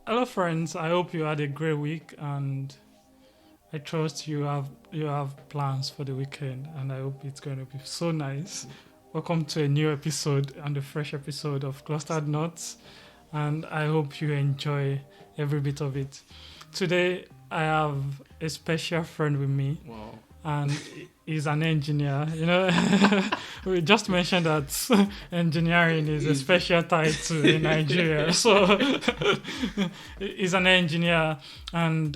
Hello, friends. I hope you had a great week, and I trust you have plans for the weekend, and I hope it's going to be so nice. Welcome to a new episode and a fresh episode of Clustered Nuts, and I hope you enjoy every bit of it. Today, I have a special friend with me, Wow. and he's an engineer. We just mentioned that engineering is a special title in Nigeria. So he's an engineer, and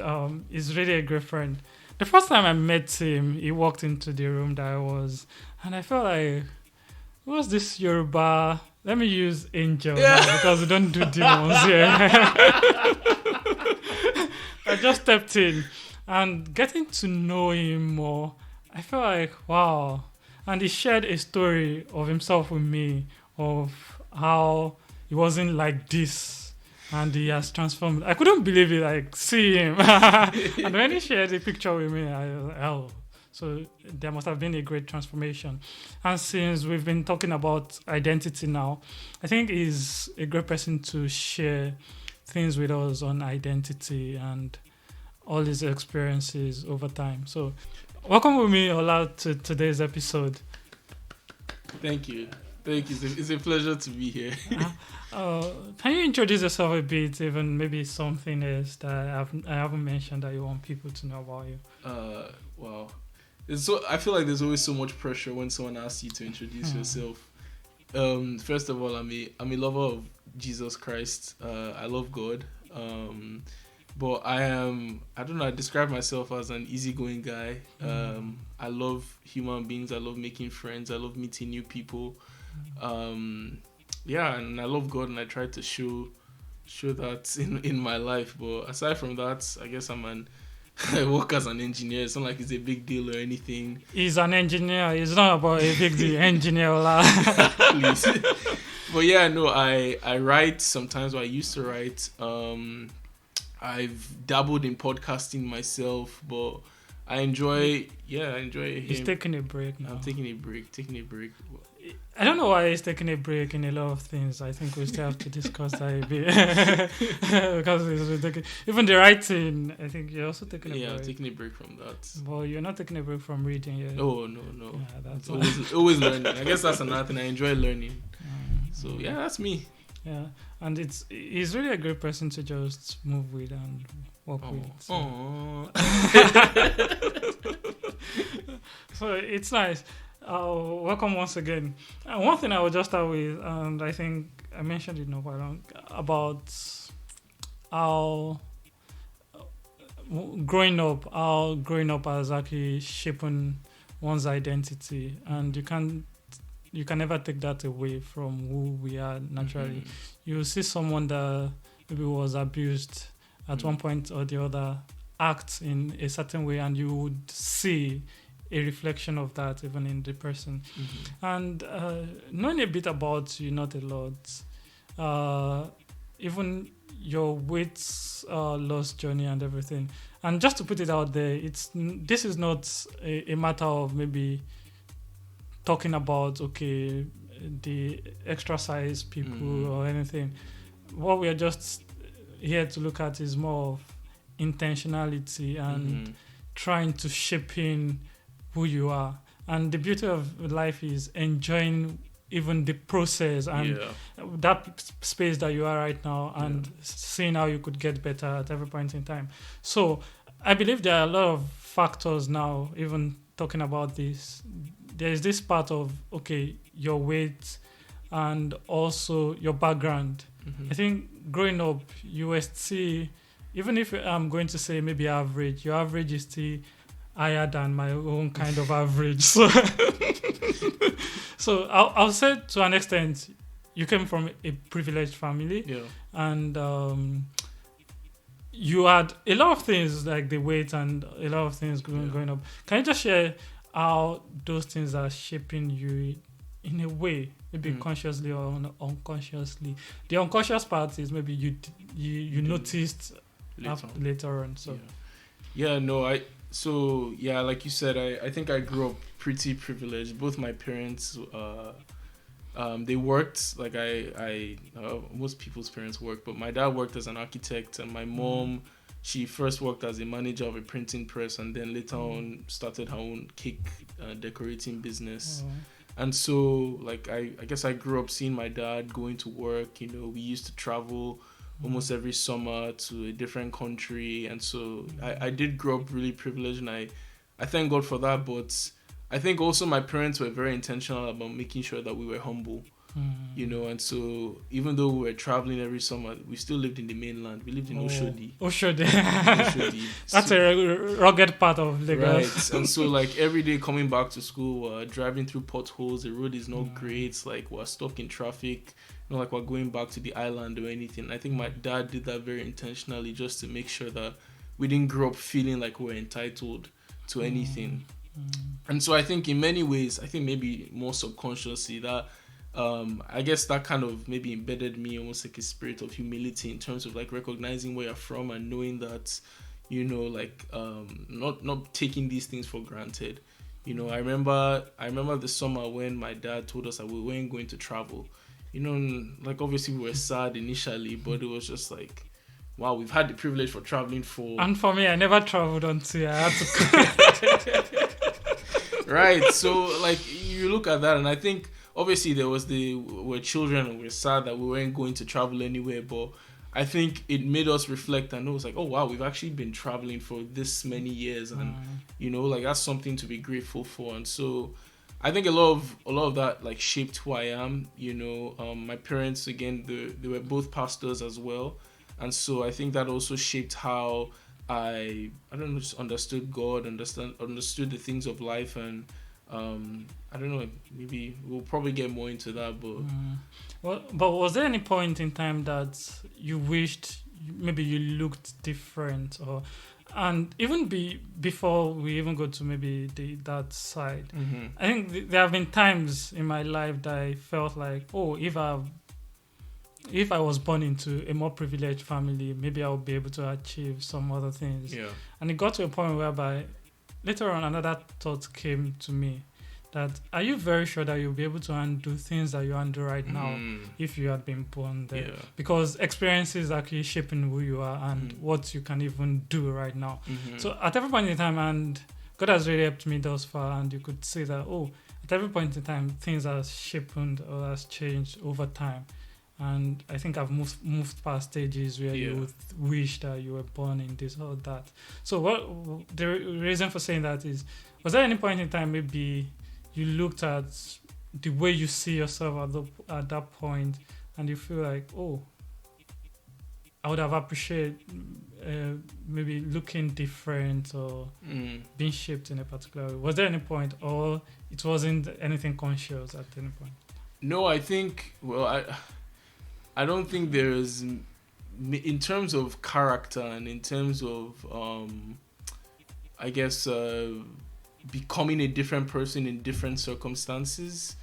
he's really a great friend. The first time I met him, he walked into the room that I was, and I felt like, what's this Yoruba? Let me use angel now because we don't do demons here. I just stepped in and getting to know him more, I felt like, wow. And he shared a story of himself with me, of how he wasn't like this and he has transformed. I couldn't believe it, like, see him. And when he shared a picture with me, I was like, oh. So there must have been a great transformation. And since we've been talking about identity now, I think he's a great person to share things with us on identity and all his experiences over time. So, welcome with me, Ola, to today's episode. Thank you. Thank you. It's a pleasure to be here. Can you introduce yourself a bit, even maybe something else that I haven't mentioned that you want people to know about you? Wow. I feel like there's always so much pressure when someone asks you to introduce yourself. First of all, I'm a lover of Jesus Christ. I love God. But I don't know, I describe myself as an easygoing guy. I love human beings. I love making friends. I love meeting new people. And I love God, and I try to show that in my life. But aside from that, I guess I work as an engineer. It's not like it's a big deal or anything. He's an engineer. It's not about a big deal. Engineer, Ola. Please. But yeah, no, I write sometimes, or I used to write. I've dabbled in podcasting myself, but I enjoy him. He's taking a break now. I'm taking a break. I don't know why he's taking a break in a lot of things. I think we still have to discuss that a bit. Because he's taking, even the writing, I think you're also taking a break. Yeah, I'm taking a break from that. Well, you're not taking a break from reading yet. Oh, no. Yeah, that's Always learning. I guess that's another thing. I enjoy learning. So yeah, that's me. Yeah, and he's really a great person to just move with and work with. So. So it's nice. Welcome once again. And one thing I would just start with, and I think I mentioned it not quite long, about how growing up has actually shaping one's identity, and you can never take that away from who we are naturally. You see someone that maybe was abused at one point or the other act in a certain way, and you would see a reflection of that even in the person. And knowing a bit about you, not a lot, even your weight loss journey and everything. And just to put it out there, this is not a matter of maybe talking about the extra size people or anything. What we are just here to look at is more of intentionality and trying to shape in who you are. And the beauty of life is enjoying even the process and that space that you are right now, and seeing how you could get better at every point in time. So I believe there are a lot of factors now, even talking about this. There's this part of your weight and also your background. I think growing up, you were still, even if I'm going to say maybe average, your average is still higher than my own kind of average. So, so I'll say to an extent, you came from a privileged family, and you had a lot of things like the weight and a lot of things going up. Can you just share how those things are shaping you in a way, maybe consciously or unconsciously? The unconscious part is maybe you noticed later on. So like you said, I think I grew up pretty privileged. Both my parents They worked like most people's parents work, but my dad worked as an architect, and my mom, she first worked as a manager of a printing press, and then later on started her own cake decorating business. And so, like, I guess I grew up seeing my dad going to work. You know, we used to travel almost every summer to a different country, and so I did grow up really privileged, and I thank God for that. But I think also my parents were very intentional about making sure that we were humble, you know. And so even though we were traveling every summer, we still lived in the mainland. We lived in Oshodi. Oshodi. That's a rugged part of Lagos. Right. And so, like, every day coming back to school, driving through potholes, the road is not great. Like, we're stuck in traffic. Not like we're going back to the island or anything. I think my dad did that very intentionally, just to make sure that we didn't grow up feeling like we're entitled to anything. And so I think in many ways, I think maybe more subconsciously, that I guess that kind of maybe embedded me almost like a spirit of humility, in terms of like recognizing where you're from and knowing that, you know, like not taking these things for granted. You know, I remember the summer when my dad told us that we weren't going to travel. You know, like, obviously we were sad initially, but it was just like, wow, we've had the privilege for traveling for... And for me, I never traveled until I had to... Right, so, like, you look at that, and I think, obviously, we're children, and we're sad that we weren't going to travel anywhere, but I think it made us reflect, and it was like, oh, wow, we've actually been traveling for this many years, and, you know, like, that's something to be grateful for. And so I think a lot of that, like, shaped who I am. You know, my parents, again, they were both pastors as well. And so I think that also shaped how I don't know, just understood God, understood the things of life. And I don't know, maybe we'll probably get more into that. But well, but was there any point in time that you wished maybe you looked different, or... And even before we even go to maybe that side, I think there have been times in my life that I felt like, oh, if I was born into a more privileged family, maybe I would be able to achieve some other things. Yeah. And it got to a point whereby later on another thought came to me, that are you very sure that you'll be able to undo things that you undo right now if you had been born there? Yeah. Because experiences are actually shaping who you are and what you can even do right now. So at every point in time, and God has really helped me thus far, and you could see that, oh, at every point in time, things are shaped or has changed over time. And I think I've moved past stages where you would wish that you were born in this or that. So what the reason for saying that is, was there any point in time maybe you looked at the way you see yourself at that point, and you feel like, oh, I would have appreciated maybe looking different or being shaped in a particular way? Was there any point, or it wasn't anything conscious at any point? No, I think, well, I don't think there is, in terms of character and in terms of, I guess, becoming a different person in different circumstances.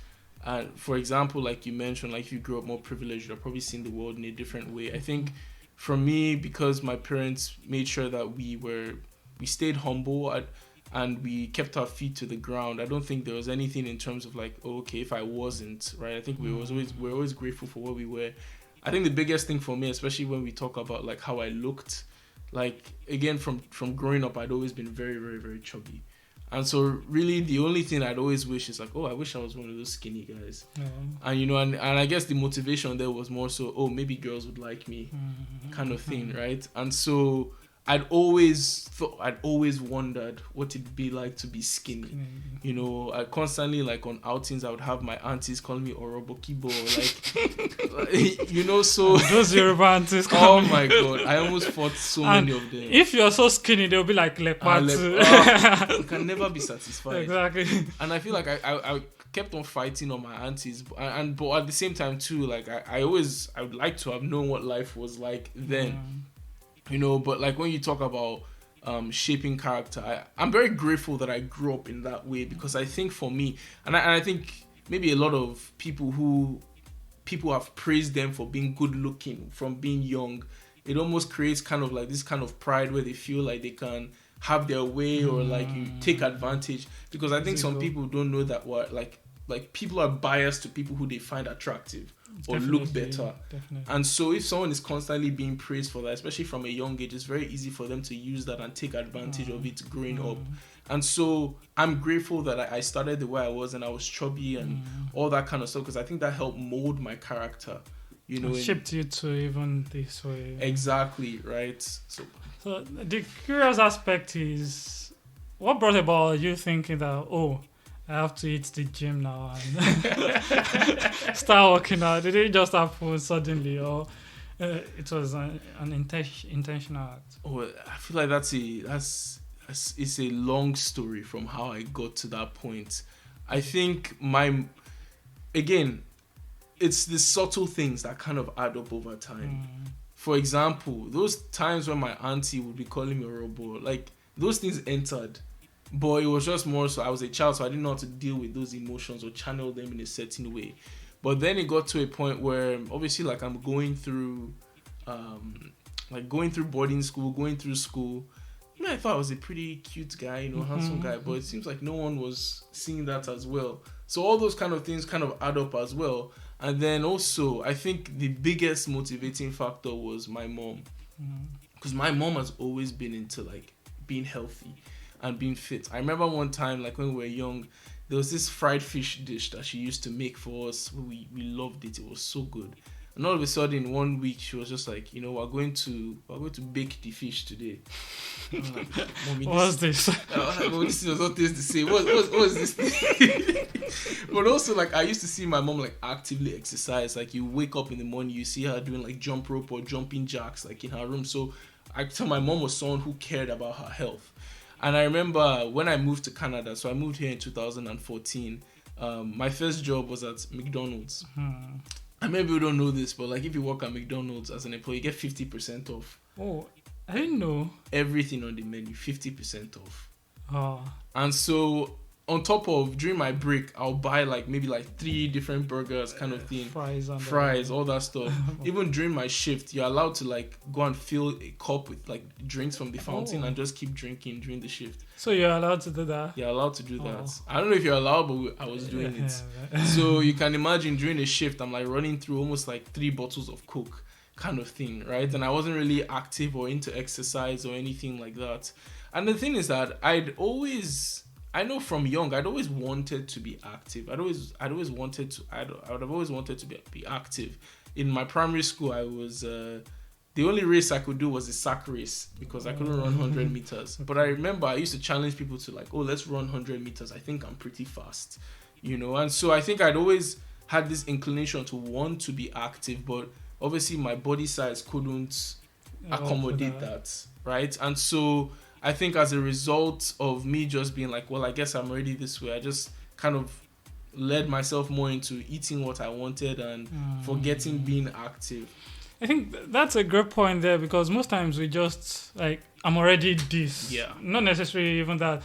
For example, like you mentioned, like if you grew up more privileged, you've probably seen the world in a different way. I think for me, because my parents made sure that we stayed humble and we kept our feet to the ground, I don't think there was anything in terms of like, oh, okay, if I wasn't, right? I think we're always grateful for what we were. I think the biggest thing for me, especially when we talk about like how I looked, like again from growing up, I'd always been very, very, very chubby. And so really the only thing I'd always wish is like, oh, I wish I was one of those skinny guys. And you know, and I guess the motivation there was more so, oh, maybe girls would like me kind of thing, right? And so I'd always wondered what it'd be like to be skinny. You know, I constantly, like on outings, I would have my aunties calling me Orobokibo, like, you know, so those Yoruba aunties. Oh my God, I almost fought so many of them. If you're so skinny, they'll be like leopard. You can never be satisfied. Exactly. And I feel like I kept on fighting on my aunties, but at the same time too, like I would like to have known what life was like then. You know, but like when you talk about shaping character, I'm very grateful that I grew up in that way, because I think for me, and I think maybe a lot of people have praised them for being good looking from being young, it almost creates kind of like this kind of pride where they feel like they can have their way or like you take advantage, because I think some people don't know that what like like people are biased to people who they find attractive or look better. Definitely. And so if someone is constantly being praised for that, especially from a young age, it's very easy for them to use that and take advantage of it growing up. And so I'm grateful that I started the way I was and I was chubby and all that kind of stuff, because I think that helped mold my character. You know, shaped you to even this way. Exactly, right? So the curious aspect is, what brought about you thinking that, oh, I have to hit the gym now and start working out? Did it just happen suddenly, or it was an intentional act? Oh, I feel like it's a long story from how I got to that point. I think it's the subtle things that kind of add up over time. For example, those times when my auntie would be calling me a robot, like those things entered. But it was just more so I was a child, so I didn't know how to deal with those emotions or channel them in a certain way. But then it got to a point where obviously like I'm going through boarding school, going through school. You know, I thought I was a pretty cute guy, handsome guy, but it seems like no one was seeing that as well. So all those kind of things kind of add up as well. And then also, I think the biggest motivating factor was my mom. Because my mom has always been into like being healthy and being fit. I remember one time, like when we were young, there was this fried fish dish that she used to make for us. We loved it. It was so good. And all of a sudden, one week, she was just like, we're going to bake the fish today. Like, Mommy, what's this? This does not taste the same. What is this thing? But also, like, I used to see my mom, like, actively exercise. Like, you wake up in the morning, you see her doing, like, jump rope or jumping jacks, like, in her room. So I tell my mom was someone who cared about her health. And I remember when I moved to Canada, so I moved here in 2014, my first job was at McDonald's. And maybe you don't know this, but like if you work at McDonald's as an employee, you get 50% off. Oh, I didn't know. Everything on the menu, 50% off. Oh. And so on top of, during my break, I'll buy like maybe like 3 different burgers kind of thing. Fries, all that stuff. Even during my shift, you're allowed to like go and fill a cup with like drinks from the fountain and just keep drinking during the shift. So you're allowed to do that? You're allowed to do that. I don't know if you're allowed, but I was doing it. So you can imagine during a shift, I'm like running through almost like 3 bottles of Coke kind of thing, right? And I wasn't really active or into exercise or anything like that. And the thing is that I know from young, I'd always wanted to be active. I'd have always wanted to be active. In my primary school, I was the only race I could do was the sack race because I couldn't run 100 meters. But I remember I used to challenge people to like, oh, let's run 100 meters. I think I'm pretty fast, And so I think I'd always had this inclination to want to be active, but obviously my body size couldn't accommodate that, right? And so I think as a result of me just being like, well, I guess I'm already this way, I just kind of led myself more into eating what I wanted and forgetting being active. I think that's a great point there, because most times we just like, I'm already this. Yeah. Not necessarily even that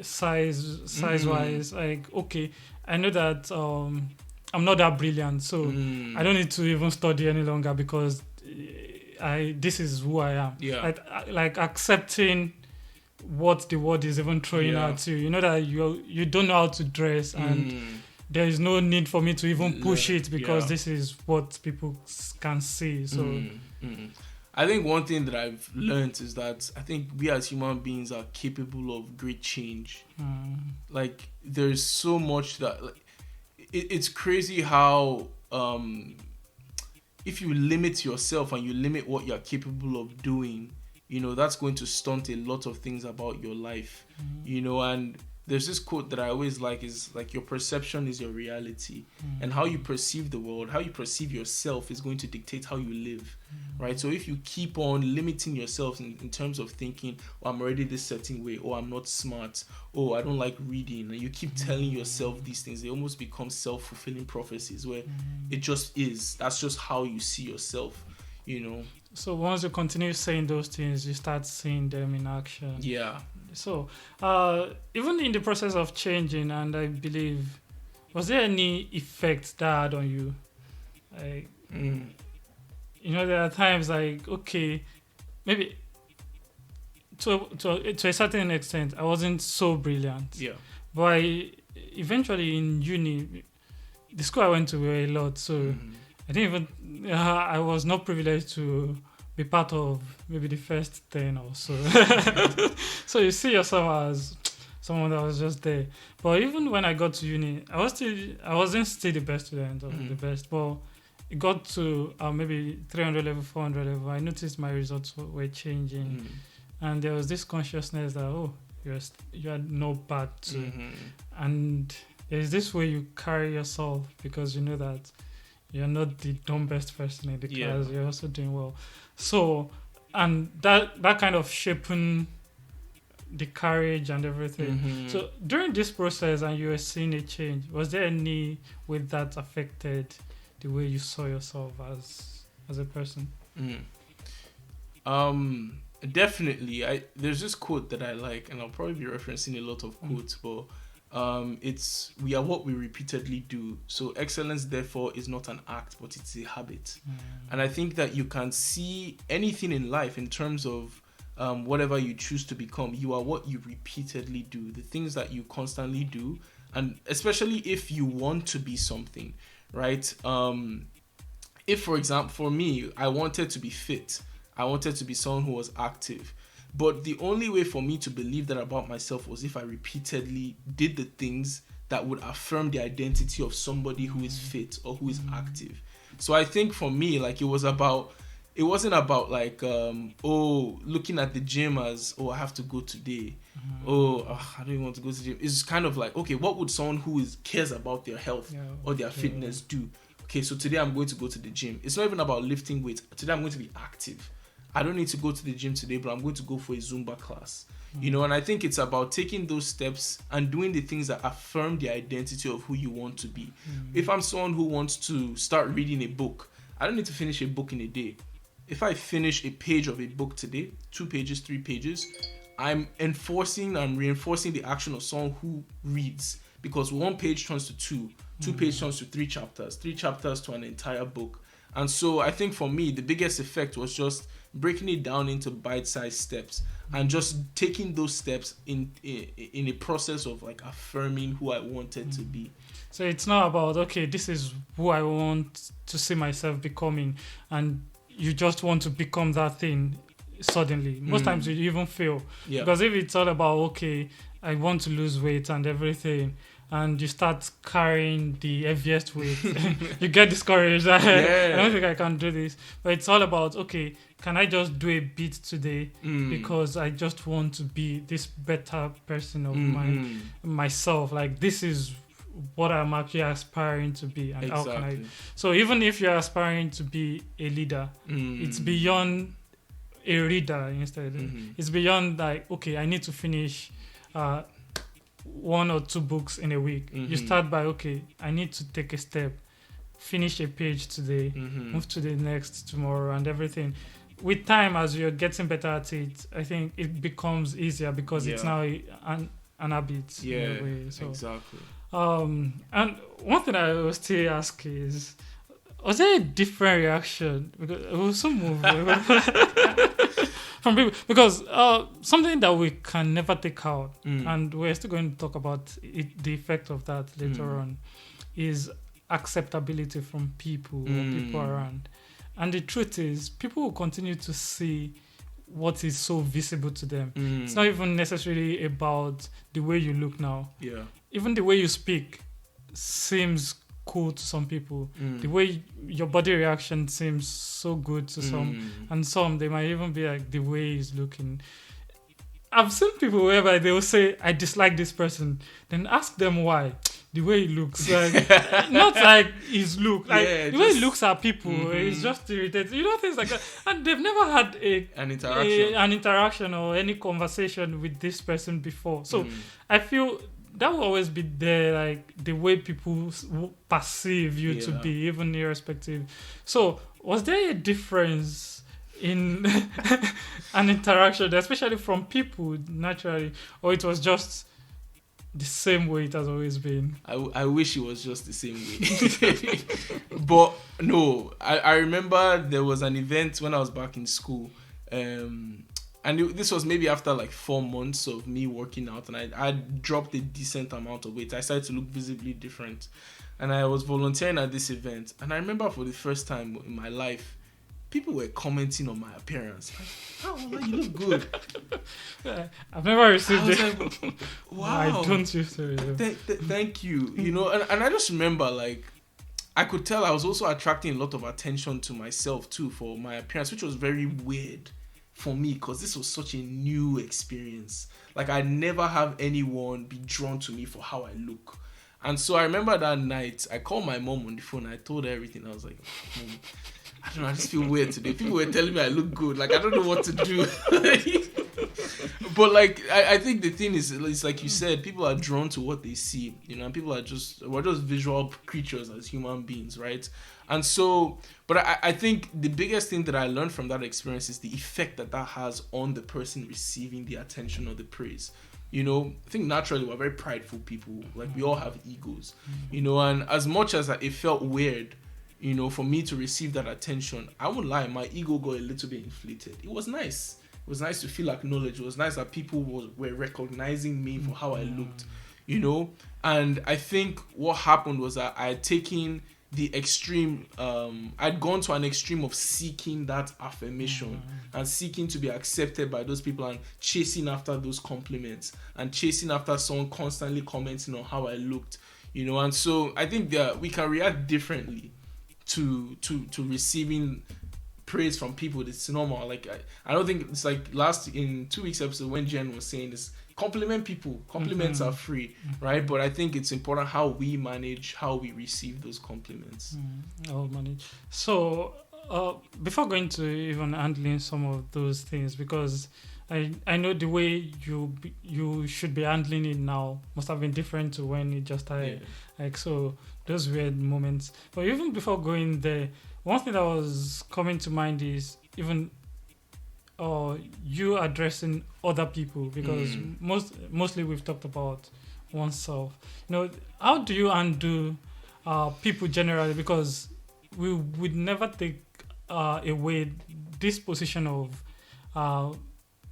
size wise. Like, okay, I know that I'm not that brilliant, so I don't need to even study any longer because this is who I am. Yeah. Like accepting what the world is even throwing at you. You know that you don't know how to dress and there is no need for me to even push it because this is what people can see. So I think one thing that I've learned is that I think we as human beings are capable of great change. Like there's so much that it's crazy how if you limit yourself and you limit what you're capable of doing, that's going to stunt a lot of things about your life, and there's this quote that I always like is like, your perception is your reality, and how you perceive the world, how you perceive yourself is going to dictate how you live, right? So if you keep on limiting yourself in terms of thinking, oh, I'm already this certain way, or I'm not smart, oh, I don't like reading, and you keep telling yourself these things, they almost become self-fulfilling prophecies where it just is. That's just how you see yourself, So once you continue saying those things, you start seeing them in action. Yeah. So, even in the process of changing, and I believe, was there any effect that had on you? Like, there are times like, okay, maybe to a certain extent, I wasn't so brilliant. Yeah. But eventually in uni, the school I went to were a lot, so I didn't even. I was not privileged to be part of maybe the first 10 or so. So you see yourself as someone that was just there. But even when I got to uni, I wasn't still the best student or the best, but it got to maybe 300 level, 400 level. I noticed my results were changing, and there was this consciousness that you are not bad too, and there's this way you carry yourself because you know that you're not the dumbest person in the class. You're also doing well. So, and that kind of shaping the courage and everything. So during this process, and you were seeing a change, was there any way that affected the way you saw yourself as a person? Definitely. There's this quote that I like, and I'll probably be referencing a lot of quotes, but it's we are what we repeatedly do. So excellence therefore is not an act, but it's a habit. And I think that you can see anything in life in terms of whatever you choose to become. You are what you repeatedly do, the things that you constantly do, and especially if you want to be something, right? If, for example, for me, I wanted to be fit, I wanted to be someone who was active, but the only way for me to believe that about myself was if I repeatedly did the things that would affirm the identity of somebody who is fit or who is active. So I think for me, like, it wasn't about like looking at the gym as I have to go today. I don't even want to go to the gym. It's kind of like, okay, what would someone who cares about their health or their fitness do? Okay, so today I'm going to go to the gym. It's not even about lifting weights. Today I'm going to be active. I don't need to go to the gym today, but I'm going to go for a Zumba class. And I think it's about taking those steps and doing the things that affirm the identity of who you want to be. If I'm someone who wants to start reading a book, I don't need to finish a book in a day. If I finish a page of a book today, 2 pages, 3 pages, I'm reinforcing the action of someone who reads, because 1 page turns to 2 pages turns to 3 chapters, 3 chapters to an entire book. And so I think for me, the biggest effect was just breaking it down into bite-sized steps and just taking those steps in a process of like affirming who I wanted to be. So it's not about, okay, this is who I want to see myself becoming, and you just want to become that thing suddenly. Most times you even fail. Because if it's all about, okay, I want to lose weight and everything, and you start carrying the heaviest weight, you get discouraged. I don't think I can do this. But it's all about, okay, can I just do a bit today because I just want to be this better person of myself. Like, this is what I'm actually aspiring to be, and how can I? So even if you're aspiring to be a leader, it's beyond a reader instead. It's beyond like, okay, I need to finish 1 or 2 books in a week. You start by, okay, I need to take a step, finish a page today, move to the next tomorrow, and everything. With time, as you're getting better at it, I think it becomes easier because it's now an habit in a way. So, exactly. And one thing I will still ask is, was there a different reaction? Because it was some move from people, because something that we can never take out, and we're still going to talk about it, the effect of that later on, is acceptability from people or people around. And the truth is, people will continue to see what is so visible to them. It's not even necessarily about the way you look now. Even the way you speak seems cool to some people. The way your body reaction seems so good to some, and some, they might even be like, the way he's looking. I've seen people whereby they will say, I dislike this person, then ask them why. The way he looks, like, not like his look, like the way he looks at people, it's just irritating, things like that. And they've never had an interaction or any conversation with this person before. So I feel that will always be there, like the way people perceive you to be, even irrespective. So was there a difference in an interaction, especially from people naturally, or it was just the same way it has always been? I wish it was just the same way. But no, I remember there was an event when I was back in school, and And this was maybe after like 4 months of me working out, and I dropped a decent amount of weight. I started to look visibly different, and I was volunteering at this event. And I remember for the first time in my life, people were commenting on my appearance. Like, oh, you look good. I've never received it. Like, wow. I don't use to. Thank you. You know, and I just remember, like, I could tell I was also attracting a lot of attention to myself too for my appearance, which was very weird for me because this was such a new experience. Like, I never have anyone be drawn to me for how I look. And so I remember that night, I called my mom on the phone. I told her everything. I was like, Mom, I don't know, I just feel weird today. People were telling me I look good. Like, I don't know what to do. But, like, I think the thing is, it's like you said, people are drawn to what they see, you know, and we're just visual creatures as human beings, right? And so, but I think the biggest thing that I learned from that experience is the effect that has on the person receiving the attention or the praise. You know, I think naturally we're very prideful people. Like, we all have egos, you know, and as much as it felt weird, you know, for me to receive that attention, I won't lie, my ego got a little bit inflated. It was nice. It was nice to feel acknowledged. It was nice that people were recognizing me for how I looked, you know. And I think what happened was that I had taken the extreme, I'd gone to an extreme of seeking that affirmation and seeking to be accepted by those people and chasing after those compliments and chasing after someone constantly commenting on how I looked, you know. And so I think that we can react differently to receiving praise from people. It's normal. Like, I don't think it's like in 2 weeks episode when Jen was saying this, compliment people. Compliments are free, right? But I think it's important how we manage how we receive those compliments. I'll manage. So before going to even handling some of those things, because I know the way you should be handling it now must have been different to when it just started. Like, so those weird moments. But even before going there, one thing that was coming to mind is even you addressing other people, because mostly we've talked about oneself. You know, how do you undo people generally? Because we would never take away this position of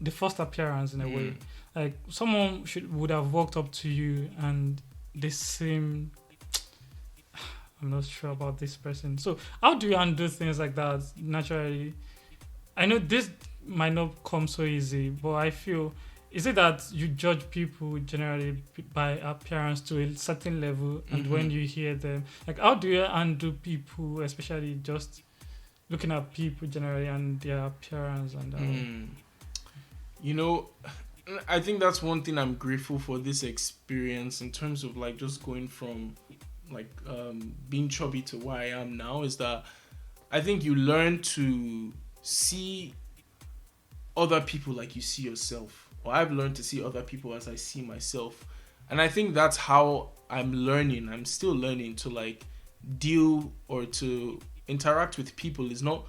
the first appearance in a way. Like, someone would have walked up to you and they seem, I'm not sure about this person. So how do you undo things like that naturally? I know this might not come so easy, but I feel, is it that you judge people generally by appearance to a certain level, and when you hear them, like, how do you undo people, especially just looking at people generally and their appearance and You know, I think that's one thing I'm grateful for this experience in terms of, like, just going from like being chubby to where I am now, is that I think you learn to see other people like you see yourself, or I've learned to see other people as I see myself. And I think that's how I'm still learning to, like, deal or to interact with people. Is not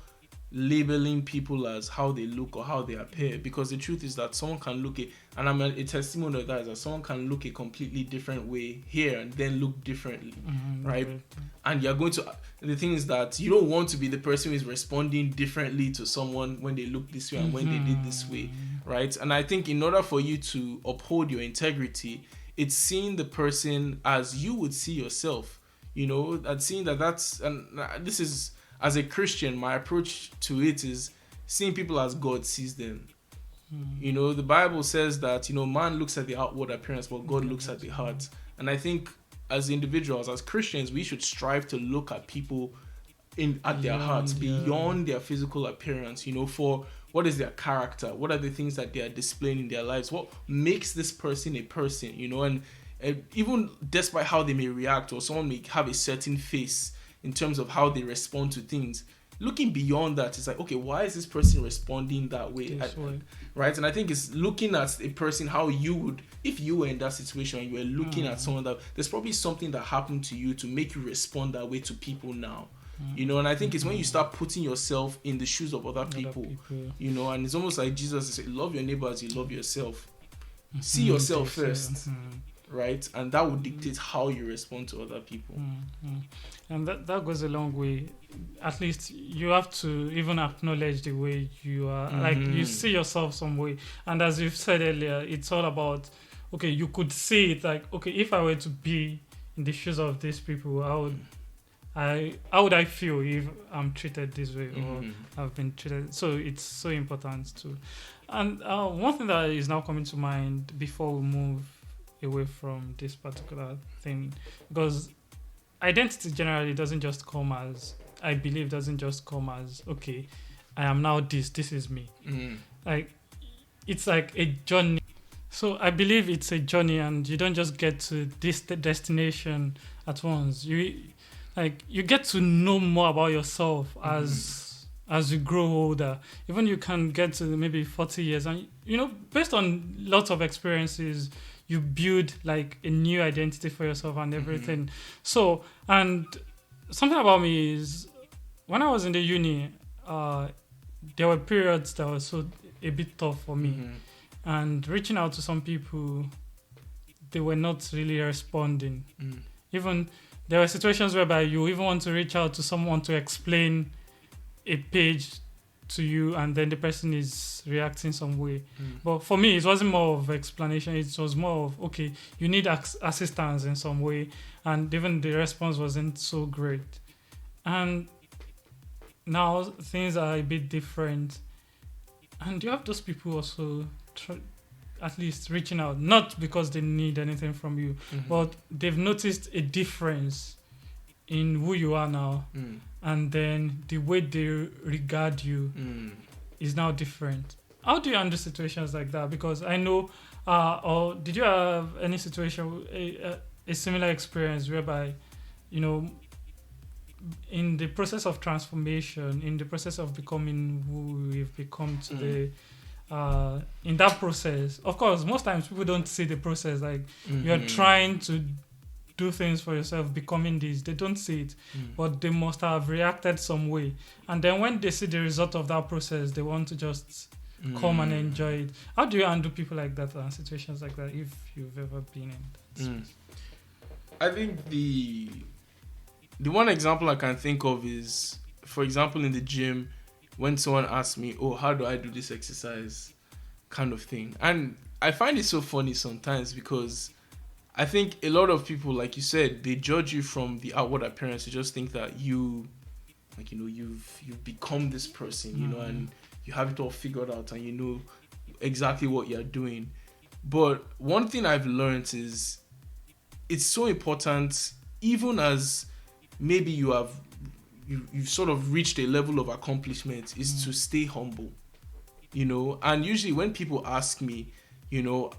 labeling people as how they look or how they appear, because the truth is that someone can look and I'm a testimony of that, is that someone can look a completely different way here and then look differently, right? And you're going to, the thing is that you don't want to be the person who is responding differently to someone when they look this way and when they did this way, right? And I think in order for you to uphold your integrity, it's seeing the person as you would see yourself, you know, and seeing that's, and this is, as a Christian, my approach to it is seeing people as God sees them. You know, the Bible says that, you know, man looks at the outward appearance, but God looks at the heart. And I think as individuals, as Christians, we should strive to look at people at their hearts, beyond their physical appearance, you know, for what is their character? What are the things that they are displaying in their lives? What makes this person a person, you know? And even despite how they may react, or someone may have a certain face in terms of how they respond to things, looking beyond that is like, okay, why is this person responding that way? Right? And I think it's looking at a person how you would, if you were in that situation and you were looking at someone, that there's probably something that happened to you to make you respond that way to people now. You know, and I think it's when you start putting yourself in the shoes of other people, you know, and it's almost like Jesus said, love your neighbor as you love yourself. See yourself first. Right, and that would dictate how you respond to other people. And that goes a long way. at least you have to even acknowledge the way you are. Like you see yourself some way. And as you've said earlier, it's all about, okay, you could see it like, okay, if I were to be in the shoes of these people, how would I feel if I'm treated this way or I've been treated? So it's so important too. And one thing that is now coming to mind before we move away from this particular thing, because identity generally doesn't just come as, I believe, doesn't just come as, okay, I am now this is me. Like, it's like a journey. So I believe it's a journey, and you don't just get to this destination at once. You get to know more about yourself as you grow older. Even you can get to maybe 40 years, and based on lots of experiences, you build like a new identity for yourself and everything. So, and something about me is, when I was in the uni, there were periods that were so a bit tough for me. And reaching out to some people, they were not really responding. Even there were situations whereby you even want to reach out to someone to explain a page to you, and then the person is reacting some way. But for me, it wasn't more of explanation. It was more of, okay, you need assistance in some way, and even the response wasn't so great. And now things are a bit different, and you have those people also at least reaching out, not because they need anything from you, but they've noticed a difference in who you are now, and then the way they regard you is now different. How do you handle situations like that? Because I know, or did you have any situation, a similar experience whereby, in the process of transformation, in the process of becoming who we've become today, in that process, of course, most times people don't see the process. Like, you're trying to do things for yourself, becoming this, they don't see it, but they must have reacted some way. And then when they see the result of that process, they want to just come and enjoy it. How do you handle people like that and situations like that, if you've ever been in that space? I think the one example I can think of is, for example, in the gym, when someone asks me, oh, how do I do this exercise, kind of thing. And I find it so funny sometimes, because I think a lot of people, like you said, they judge you from the outward appearance. They just think that you've become this person, and you have it all figured out, and you know exactly what you're doing. But one thing I've learned is, it's so important, even as maybe you've sort of reached a level of accomplishment, is to stay humble, And usually when people ask me,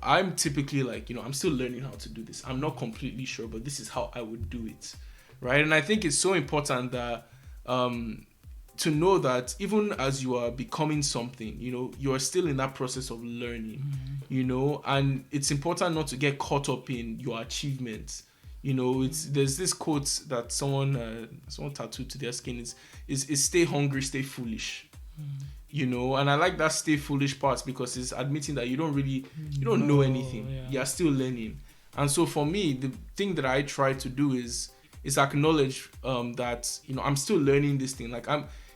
I'm typically like, I'm still learning how to do this. I'm not completely sure, but this is how I would do it, right? And I think it's so important that to know that even as you are becoming something, you are still in that process of learning, and it's important not to get caught up in your achievements. There's this quote that someone tattooed to their skin is stay hungry, stay foolish. And I like that stay foolish part, because it's admitting that you don't know anything. Yeah. You're still learning. And so for me, the thing that I try to do is acknowledge that, I'm still learning this thing. Like,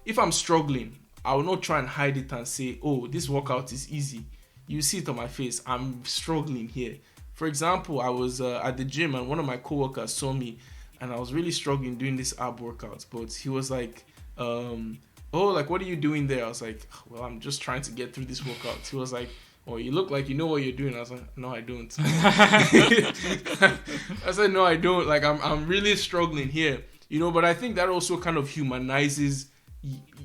if I'm struggling, I will not try and hide it and say, oh, this workout is easy. You see it on my face. I'm struggling here. For example, I was at the gym, and one of my coworkers saw me, and I was really struggling doing this ab workout. But he was like, oh, like, what are you doing there? I was like, well, I'm just trying to get through this workout. He was like, oh, you look like you know what you're doing. I was like, no, I don't. I said, no, I don't. Like, I'm really struggling here, but I think that also kind of humanizes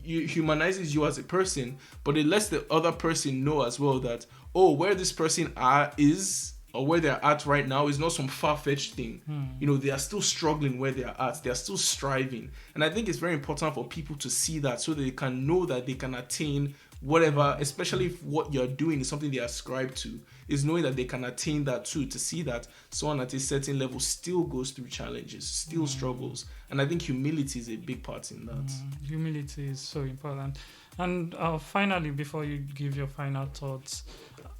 you as a person, but it lets the other person know as well that, oh, where this person is, or where they're at right now, is not some far-fetched thing. They are still struggling where they are at. They are still striving. And I think it's very important for people to see that, so that they can know that they can attain whatever, especially if what you're doing is something they ascribe to, is knowing that they can attain that too, to see that someone at a certain level still goes through challenges, still struggles. And I think humility is a big part in that. Humility is so important. And finally, before you give your final thoughts,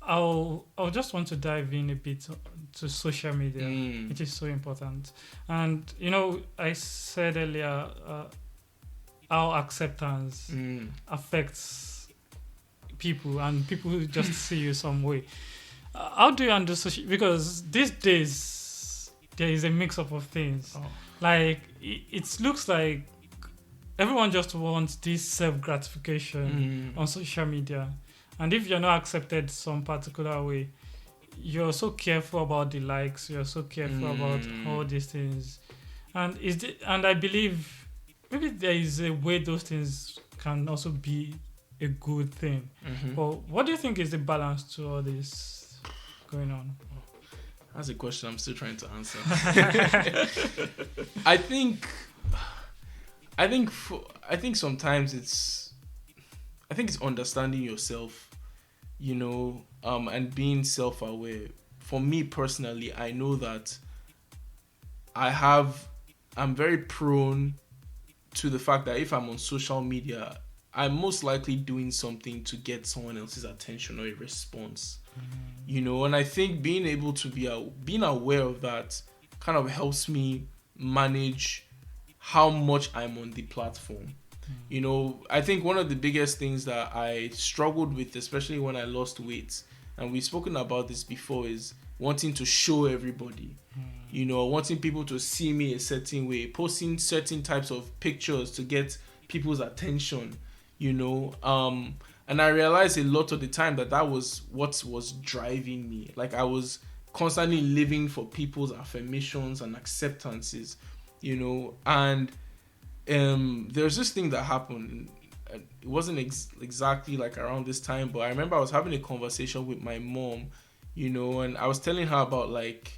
I'll just want to dive in a bit to social media, which is so important. And I said earlier, how acceptance affects people, and people just see you some way. How do you handle social? Because these days there is a mix-up of things. Oh. Like it looks like everyone just wants this self-gratification on social media, and if you're not accepted some particular way, you're so careful about the likes. You're so careful about all these things, and and I believe maybe there is a way those things can also be a good thing. But what do you think is the balance to all this going on? That's a question I'm still trying to answer. I think sometimes it's understanding yourself, and being self-aware. For me personally, I know that I'm very prone to the fact that if I'm on social media, I'm most likely doing something to get someone else's attention or a response. And I think being able to being aware of that kind of helps me manage how much I'm on the platform. I think one of the biggest things that I struggled with, especially when I lost weight, and we've spoken about this before, is wanting to show everybody, wanting people to see me a certain way, posting certain types of pictures to get people's attention, and I realized a lot of the time that was what was driving me. Like, I was constantly living for people's affirmations and acceptances, and there's this thing that happened. It wasn't exactly like around this time, but I remember I was having a conversation with my mom, and I was telling her about, like,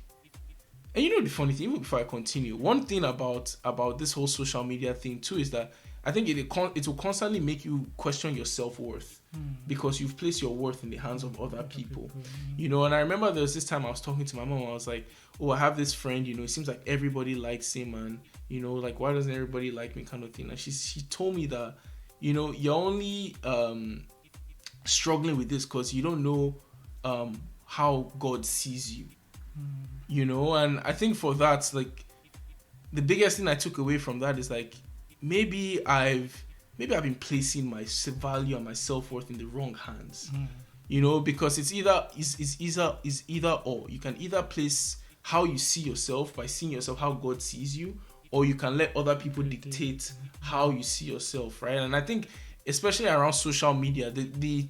and the funny thing, even before I continue, one thing about this whole social media thing too is that I think it will constantly make you question your self-worth, because you've placed your worth in the hands of other people. And I remember there was this time I was talking to my mom. I was like, oh, I have this friend, it seems like everybody likes him, and like, why doesn't everybody like me, kind of thing. And she told me that, you're only struggling with this because you don't know how God sees you. And I think for that, like, the biggest thing I took away from that is, like, maybe I've been placing my value and my self-worth in the wrong hands. Because it's either or. You can either place how you see yourself by seeing yourself how God sees you, or you can let other people dictate how you see yourself, right? And I think especially around social media, the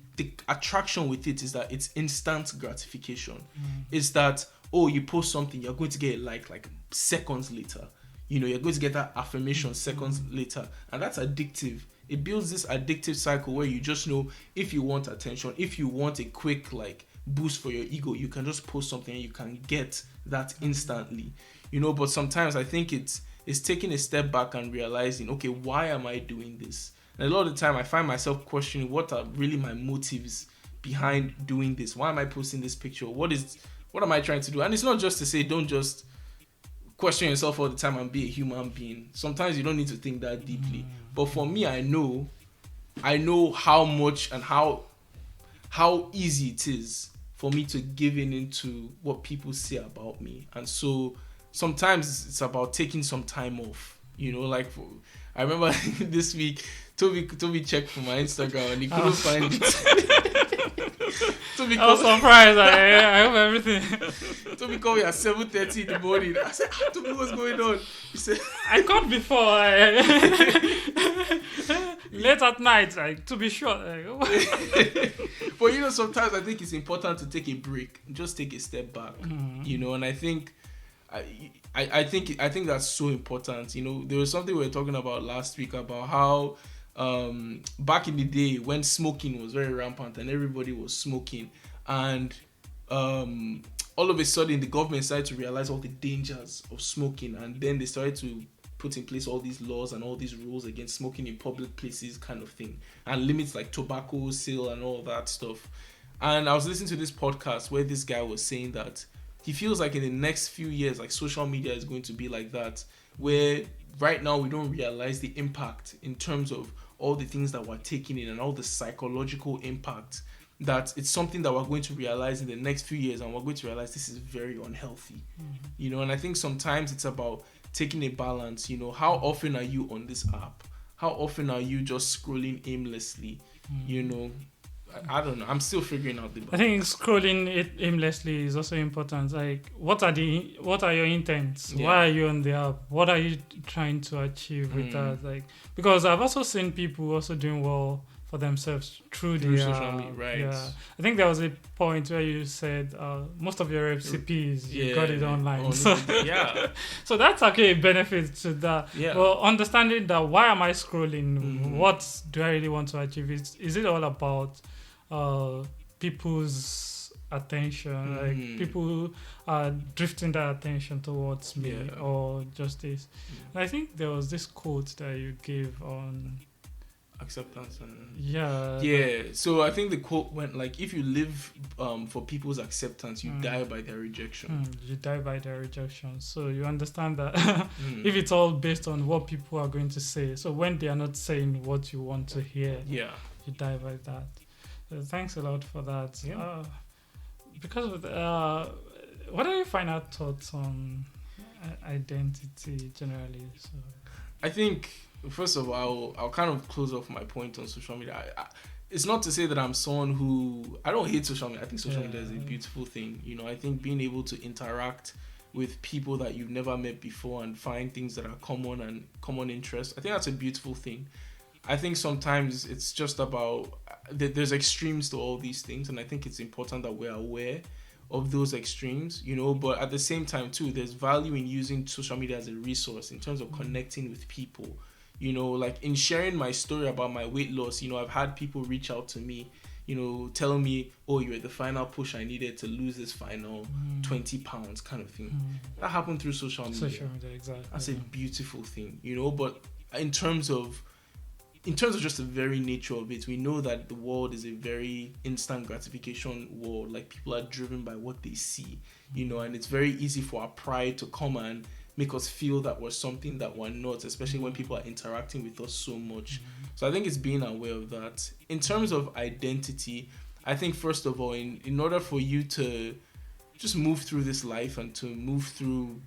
attraction with it is that it's instant gratification. It's that, oh, you post something, you're going to get a like seconds later. You're going to get that affirmation seconds later, and that's addictive. It builds this addictive cycle where you just know, if you want attention, if you want a quick, like, boost for your ego, you can just post something and you can get that instantly. But sometimes I think it's taking a step back and realizing, okay, why am I doing this? And a lot of the time I find myself questioning, what are really my motives behind doing this? Why am I posting this picture? What am I trying to do? And it's not just to say, don't just question yourself all the time and be a human being. Sometimes you don't need to think that deeply. But for me, I know how much and how easy it is for me to give into what people say about me. And so sometimes it's about taking some time off. I remember this week, Toby checked for my Instagram and he couldn't find it. Toby, I was surprised. I hope everything. Toby called me at 7:30 in the morning. I said, Toby, what's going on? He said, I called before. Late at night, like, to be sure. But sometimes I think it's important to take a break, just take a step back. And I think I think that's so important. There was something we were talking about last week about how back in the day when smoking was very rampant and everybody was smoking, and all of a sudden the government started to realize all the dangers of smoking, and then they started to put in place all these laws and all these rules against smoking in public places, kind of thing, and limits like tobacco sale and all that stuff. And I was listening to this podcast where this guy was saying that he feels like in the next few years, like, social media is going to be like that, where right now we don't realize the impact in terms of all the things that we're taking in and all the psychological impact, that it's something that we're going to realize in the next few years, and we're going to realize this is very unhealthy. And I think sometimes it's about taking a balance. How often are you on this app? How often are you just scrolling aimlessly? You know, I don't know. I'm still figuring out the I balance. think scrolling it aimlessly is also important. Like, what are your intents? Yeah. Why are you on the app? What are you trying to achieve with that? Like, because I've also seen people also doing well for themselves through Through the social media, right? Yeah, I think there was a point where you said most of your recipes you got it online. So, yeah. so that's actually a benefit to that. Yeah. Well, understanding that why am I scrolling? Mhm. What do I really want to achieve? Is it all about people's attention? Like people are drifting their attention towards me Yeah. or just this. And I think there was this quote that you gave on Acceptance and yeah. So I think the quote went like, if you live for people's acceptance, you die by their rejection. You die by their rejection. So you understand that if it's all based on what people are going to say, so when they are not saying what you want to hear, you die by that. So thanks a lot for that. Because of what are your final thoughts on identity generally? So I think, first of all, I'll kind of close off my point on social media. It's not to say that I'm someone who... I don't hate social media. I think social media is a beautiful thing. You know, I think being able to interact with people that you've never met before and find things that are common and common interests, I think that's a beautiful thing. I think sometimes it's just about... There's extremes to all these things, and I think it's important that we're aware of those extremes, you know, but at the same time too, there's value in using social media as a resource in terms of connecting with people. You know, like in sharing my story about my weight loss, you know, I've had people reach out to me, you know, tell me, oh, you're the final push I needed to lose this final 20 pounds kind of thing. That happened through social media. Social media, exactly. That's a beautiful thing, you know, but in terms of just the very nature of it, we know that the world is a very instant gratification world. Like, people are driven by what they see, you know, and it's very easy for our pride to come and make us feel that we're something that we're not, especially when people are interacting with us so much. So I think it's being aware of that. In terms of identity, I think first of all, in order for you to just move through this life and to move through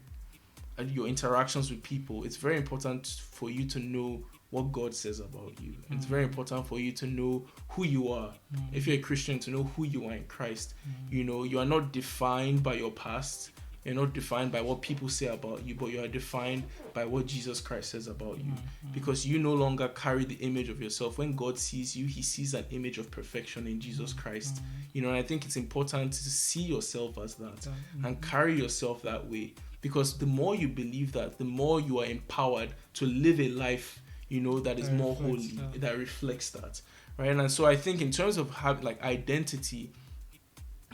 your interactions with people, it's very important for you to know what God says about you. It's very important for you to know who you are. If you're a Christian, to know who you are in Christ. You know, you are not defined by your past. You're not defined by what people say about you, but you are defined by what Jesus Christ says about you. Because you no longer carry the image of yourself. When God sees you, he sees an image of perfection in Jesus Christ. You know, and I think it's important to see yourself as that and carry yourself that way. Because the more you believe that, the more you are empowered to live a life, you know, that is more holy, that reflects that, right? And so I think in terms of like identity,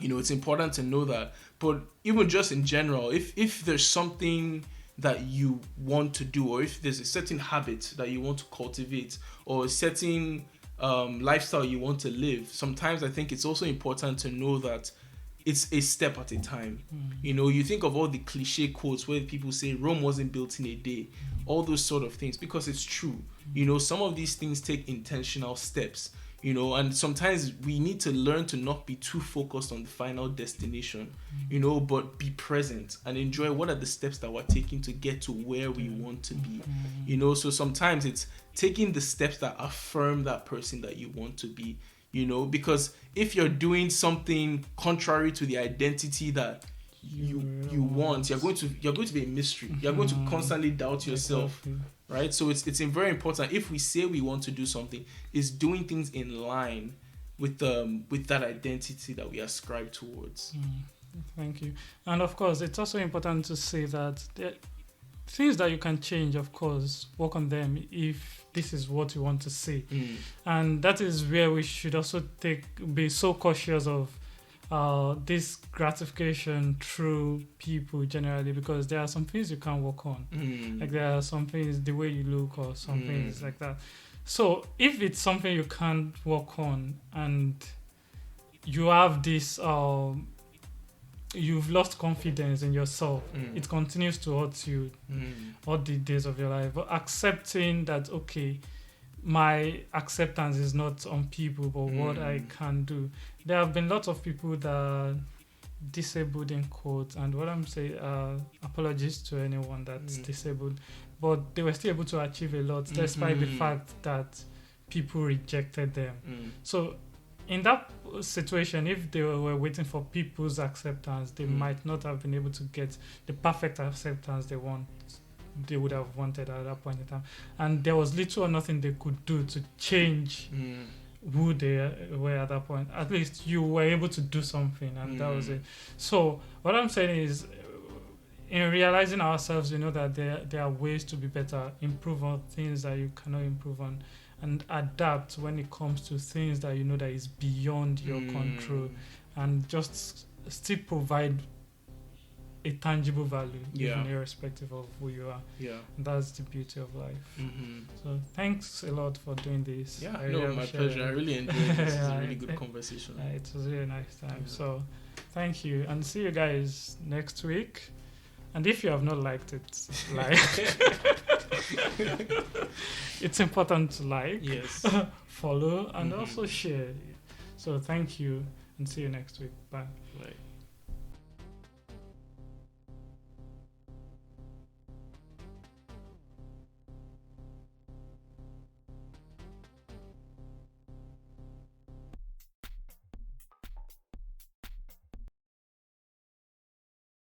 you know, it's important to know that. But even just in general, if there's something that you want to do, or if there's a certain habit that you want to cultivate, or a certain lifestyle you want to live, sometimes I think it's also important to know that it's a step at a time. You know, you think of all the cliche quotes where people say Rome wasn't built in a day, all those sort of things, because it's true. You know, some of these things take intentional steps, you know, and sometimes we need to learn to not be too focused on the final destination, you know, but be present and enjoy what are the steps that we're taking to get to where we want to be, you know. So sometimes it's taking the steps that affirm that person that you want to be, you know, because if you're doing something contrary to the identity that you want, you're going to be a mystery. You're going to constantly doubt yourself, right? So it's very important. If we say we want to do something, is doing things in line with that identity that we ascribe towards. Thank you. And of course, it's also important to say that things that you can change, of course, work on them if this is what you want to see. And that is where we should also be so cautious of this gratification through people generally, because there are some things you can't work on. Like there are some things, the way you look or some things like that. So if it's something you can't work on and you have this you've lost confidence in yourself, it continues to hurt you all the days of your life. But accepting that, okay, my acceptance is not on people but what I can do. There have been lots of people that are disabled in quotes, and what I'm saying, apologies to anyone that's disabled, but they were still able to achieve a lot despite the fact that people rejected them. So in that situation, if they were waiting for people's acceptance, they might not have been able to get the perfect acceptance they would have wanted at that point in time. And there was little or nothing they could do to change who they were at that point. At least you were able to do something, and that was it. So what I'm saying is, in realizing ourselves, you know that there are ways to be better, improve on things that you cannot improve on, and adapt when it comes to things that you know that is beyond your control, and just still provide a tangible value, even irrespective of who you are. And that's the beauty of life. So thanks a lot for doing this. My pleasure. I really enjoyed this. It's a really good conversation. It was a really nice time. So thank you, and see you guys next week. And if you have not liked it, it's important to like, follow, and also share. So thank you, and see you next week. Bye.